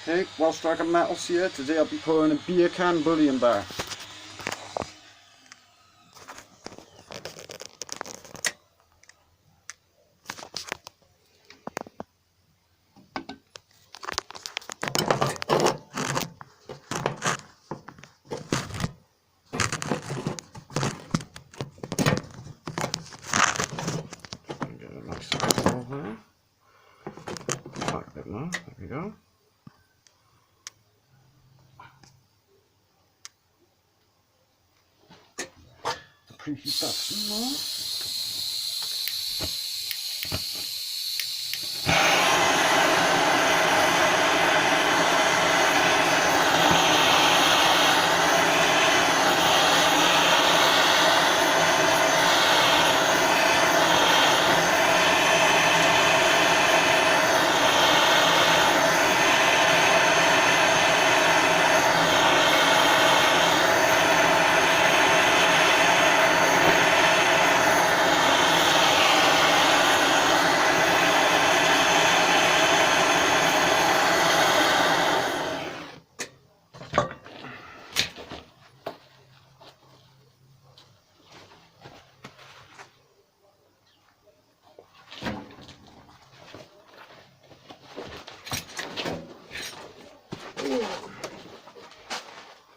Hey, Welsh Dragon Metals here. Today I'll be pouring a beer can bullion bar. Get a nice hole there. Back a bit more. There we go. Preheat that some more.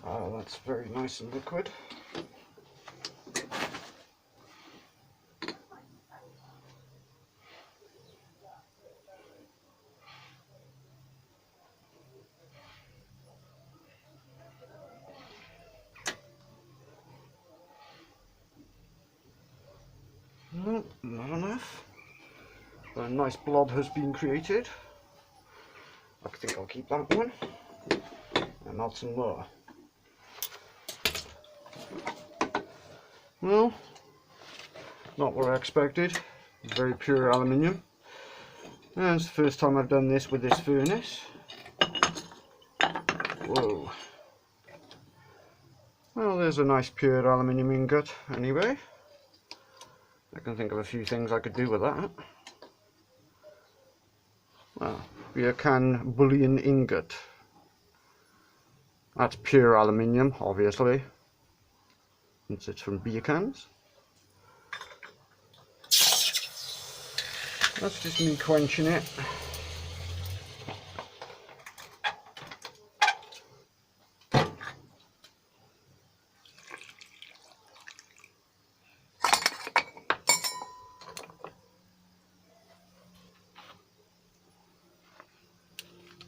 Oh, that's very nice and liquid. No, not enough. But a nice blob has been created. I think I'll keep that one and add some more. Well, not what I expected. Very pure aluminium. And it's the first time I've done this with this furnace. Whoa. Well, there's a nice pure aluminium ingot anyway. I can think of a few things I could do with that. Well, beer can bullion ingot. That's pure aluminium, obviously, since it's from beer cans. That's just me quenching it.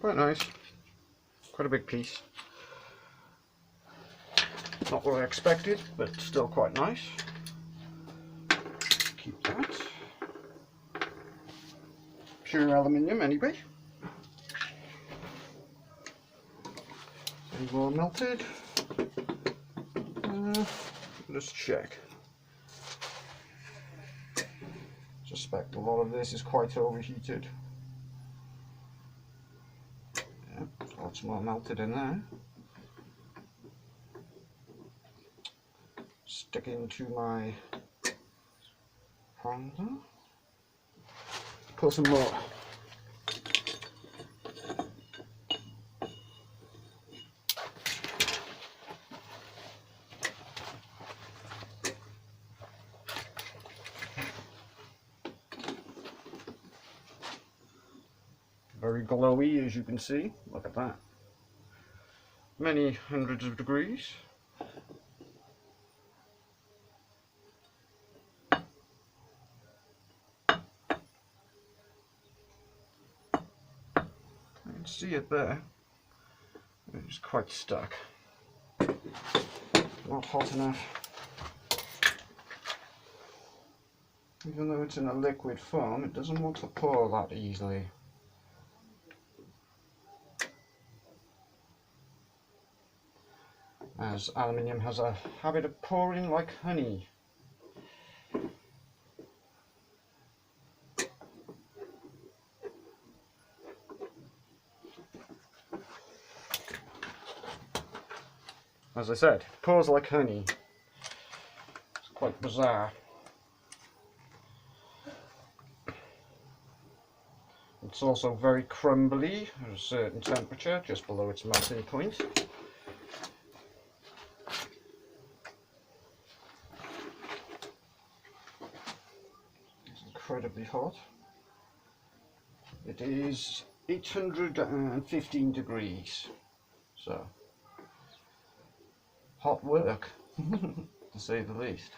Quite nice. Quite a big piece. Not what I expected, but still quite nice. Keep that. Pure aluminium anyway. Any more melted? Let's check. Suspect a lot of this is quite overheated. Yeah, lots more melted in there. Stick into my handle. Pour some more. Very glowy, as you can see. Look at that. Many hundreds of degrees. See it there. It's quite stuck. Not hot enough. Even though it's in a liquid form, it doesn't want to pour that easily. As aluminium has a habit of pouring like honey. As I said, it pours like honey. It's quite bizarre. It's also very crumbly at a certain temperature, just below its melting point. It's incredibly hot. It is 815 degrees, so hot work, to say the least.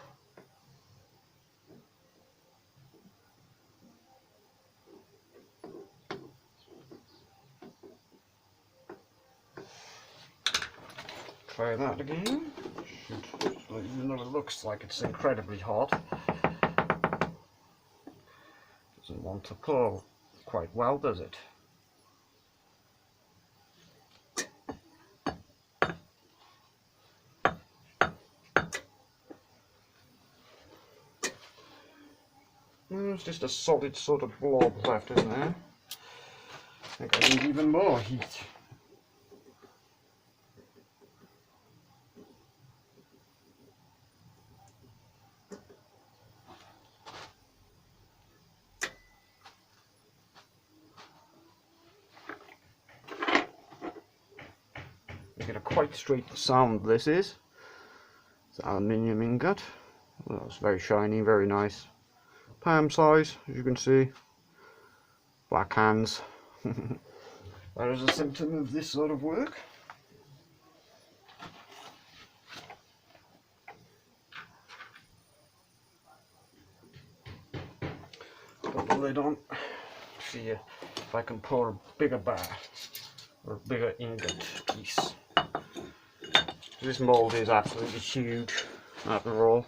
Try that again. Even though it looks like it's incredibly hot, doesn't want to pour quite well, does it? There's just a solid sort of blob left in there. I think I need even more heat. You get a quite straight sound, this is. It's aluminium ingot. Well, it's very shiny, very nice. Palm size, as you can see. Black hands. That is a symptom of this sort of work. Put the lid on. See if I can pour a bigger bar or a bigger ingot piece. This mould is absolutely huge after all.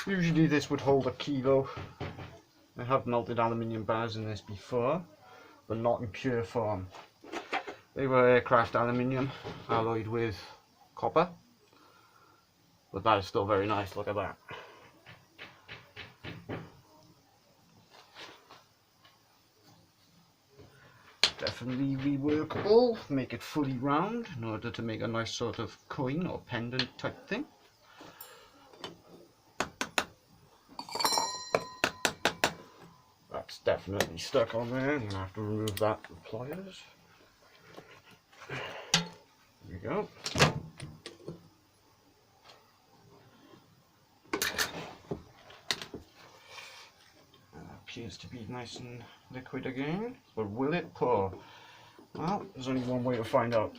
Usually this would hold 1 kilo. I have melted aluminium bars in this before, but not in pure form. They were aircraft aluminium alloyed with copper, but that is still very nice. Look at that. Definitely reworkable. Make it fully round in order to make a nice sort of coin or pendant type thing. That's definitely stuck on there. I'm going to have to remove that with pliers. There we go. Appears to be nice and liquid again, but will it pour? Well, there's only one way to find out.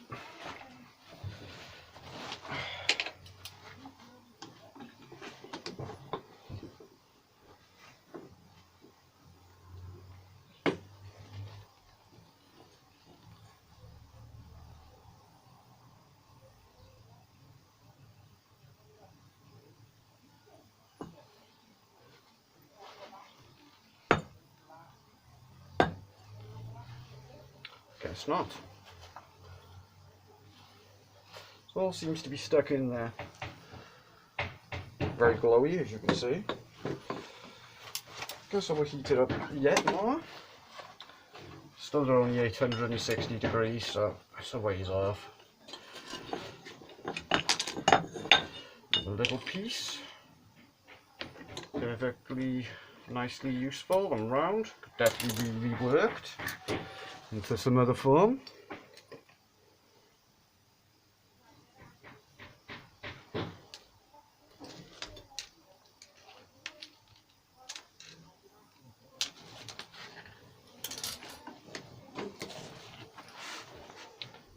Guess not. It all seems to be stuck in there. Very glowy, as you can see. Guess I will heat it up yet more. Still at only 860 degrees, so it's a ways off. A little piece. Perfectly nicely useful and round. Could definitely be reworked into some other form.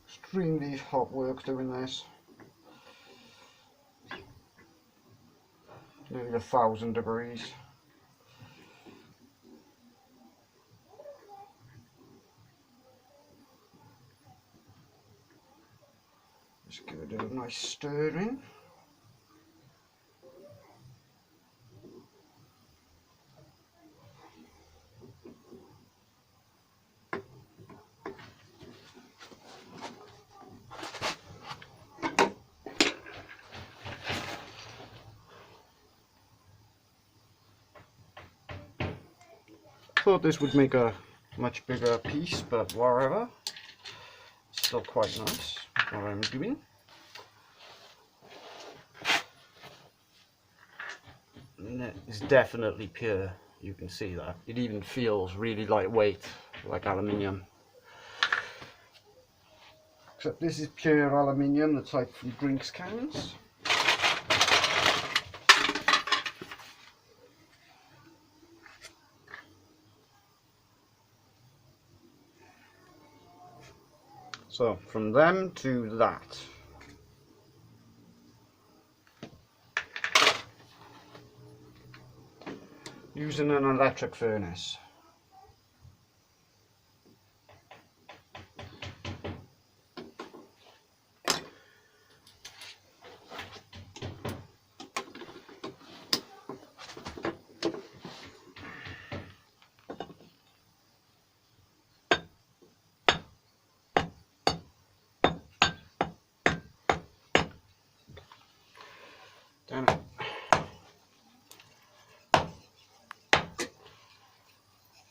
Extremely hot work doing this. Nearly 1,000 degrees. Just give it a nice stirring. Thought this would make a much bigger piece, but whatever. It's still quite nice what I'm doing. And it is definitely pure. You can see that. It even feels really lightweight like aluminium. Except this is pure aluminium, the type from drinks cans. So from them to that. Using an electric furnace. Damn it.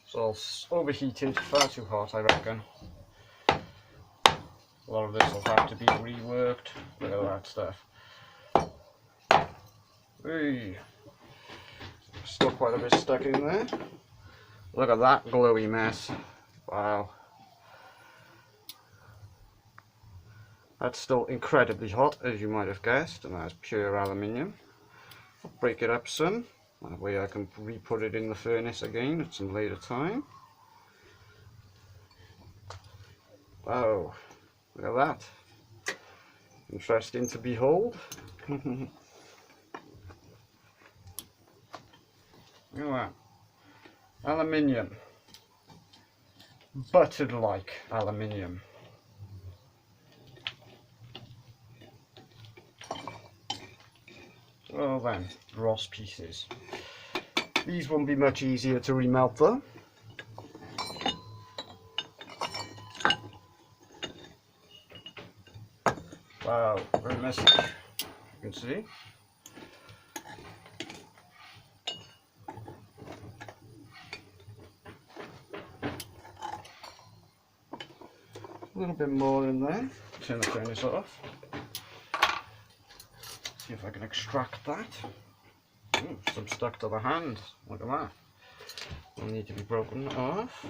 So it's overheated, far too hot I reckon. A lot of this will have to be reworked. Look at that stuff. Hey. Still quite a bit stuck in there. Look at that glowy mess. Wow. That's still incredibly hot, as you might have guessed, and that's pure aluminium. I'll break it up some. That way I can re-put it in the furnace again at some later time. Wow, look at that. Interesting to behold. Look at that. Aluminium. Buttered like aluminium. Well then, dross pieces. These won't be much easier to remelt though. Wow, very messy, you can see. A little bit more in there. Turn the furnace off. See if I can extract that. Ooh, some stuck to the hand. Look at that. Will need to be broken off.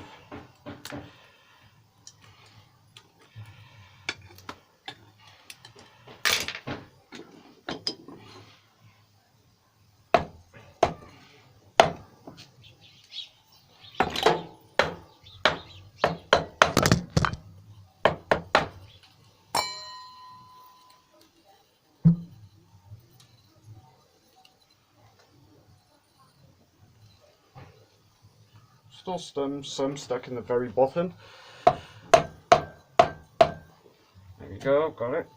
Still some stuck in the very bottom. There you go, got it.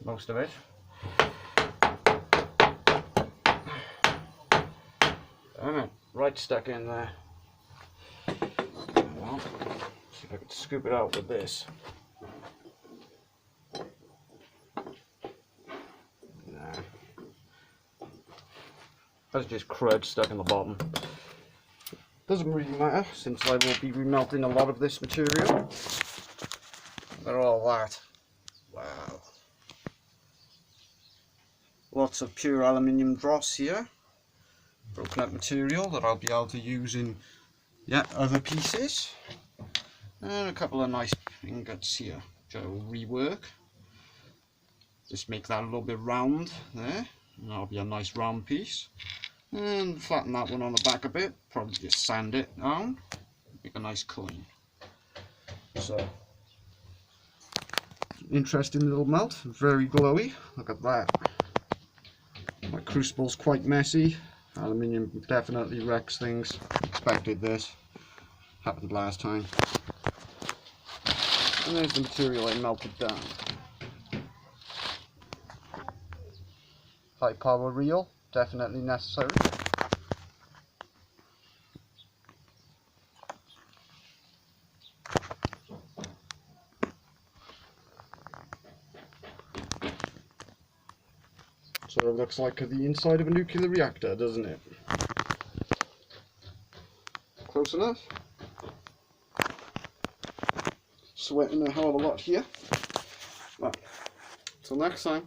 Most of it. Damn it, right stuck in there. Well, see if I can scoop it out with this. That's just crud stuck in the bottom. Doesn't really matter since I will be remelting a lot of this material. Look at all that. Wow. Lots of pure aluminium dross here. Broken up material that I'll be able to use in other pieces. And a couple of nice ingots here, which I will rework. Just make that a little bit round there. And that'll be a nice round piece. And flatten that one on the back a bit. Probably just sand it down. Make a nice coin. So, interesting little melt. Very glowy. Look at that. My crucible's quite messy. Aluminium definitely wrecks things. Expected this. Happened last time. And there's the material I melted down. High power reel, definitely necessary. So it looks like the inside of a nuclear reactor, doesn't it? Close enough. Sweating a hell of a lot here. Well, till next time.